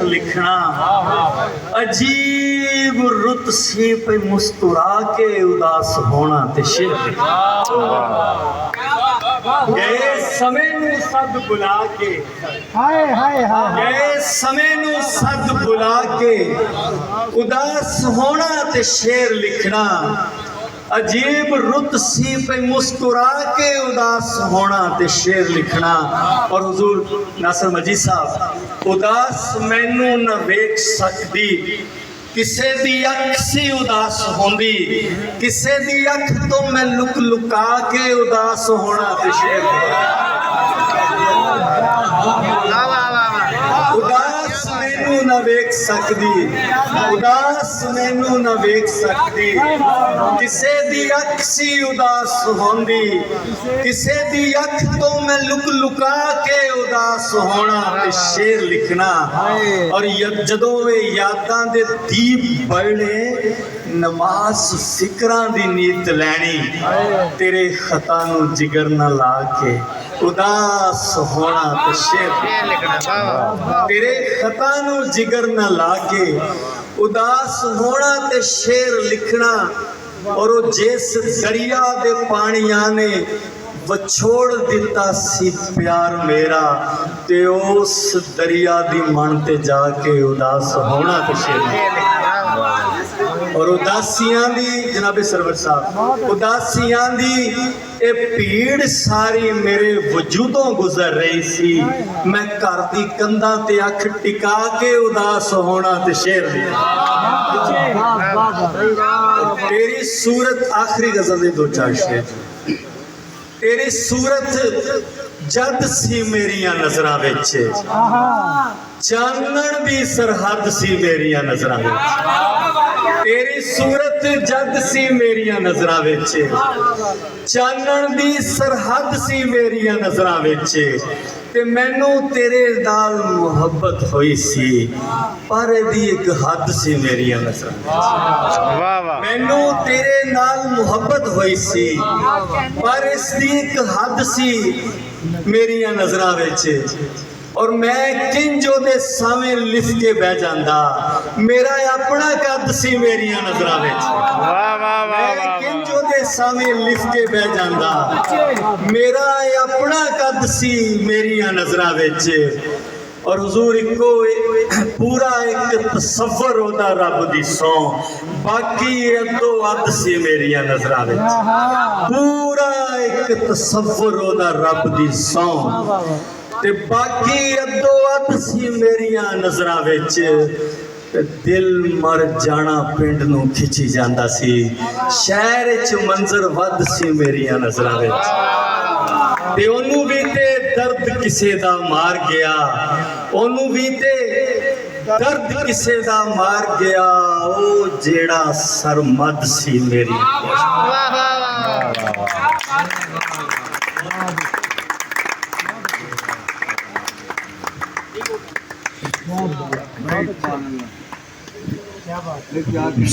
लिखना अजीब रुत सी पे मुस्कुरा के उदास होना ते शेर गए समय नू सद बुला के गए समय नू सद बुला के उदास होना ते शेर लिखना अजीब रुत सी पे मुस्कुरा के उदास होना ते शेर लिखना। और हुजूर नासिर मजीद साहब उदास मैनू न वेख सकदी किसे दी अख सी उदास होंदी किसे दी अख तो मैं लुक लुका के उदास होना ते शेर उदास मैनू न वेख सकदी उदास मैनू न वेख सकदी किसे दी अख सी उदास होंदी किसे दी अख तो मैं लुक लुका के उदास होना ते शेर लिखना। और जदों वे यादां दे दीप बलने नमाज फिक्रां दी नीत लैनी तेरे खता नू जिगर न ला के उदास होना ते शेर लिखना। तेरे खता नू जिगर न ला के उदास होना ते शेर लिखना। और जिस दरिया दे पानियां ने वछोड़ दिता सी प्यार मेरा ते उस दरिया दी मन ते जाके उदास होना ते शेर लिखना। और उदासियां दी जनाबे सरवर साहब उदासियां दी ए भीड़ सारी मेरे वजूदों गुजर रही सी मैं घर दी कंधां ते अख टिका के उदास होना ते शेर लिखना। तेरी सूरत आखिरी गजल दे दो चार शेर तेरी सूरत जद सी मेरिया नजरां विच चानण दी सरहद सी मेरिया नजरां विच तेरी सूरत जद सी मेरिया नजरां विच चानण दी सरहद सी मेरिया नजरां विच ते मैनू तेरे नाल मुहब्बत हुई सी पर दी एक हद सी मेरिया नजरां मैनू तेरे नाल मुहब्बत हुई सी पर इसदी एक हद सी मेरिया नजरां विच। और मैं किंज ओदे सावें लिख के बह जांदा मेरा अपना कद सी मेरिया नजरां विच मैं किंज ओदे सावें लिख के बह जांदा मेरा अपना कद सी मेरिया नजरां विच। और हुजूर इको पूरा एक तसव्वुर होदा रब दी सौ बाकी अदो अद सी मेरिया नजरां विच पूरा एक तसव्वुर होदा रब दी सौ ते बाकी अदो अद सी मेरिया नजरां विच। दिल मर जाना पिंड नू खिंची जांदा सी शहर च मंजर वध सी मेरिया नजरां विच ते ओनू भी ते दर्द किसे दा मार गया ओनू भी ते दर्द किसे दा मार गया ओ जेड़ा सरमद सी मेरी क्या बात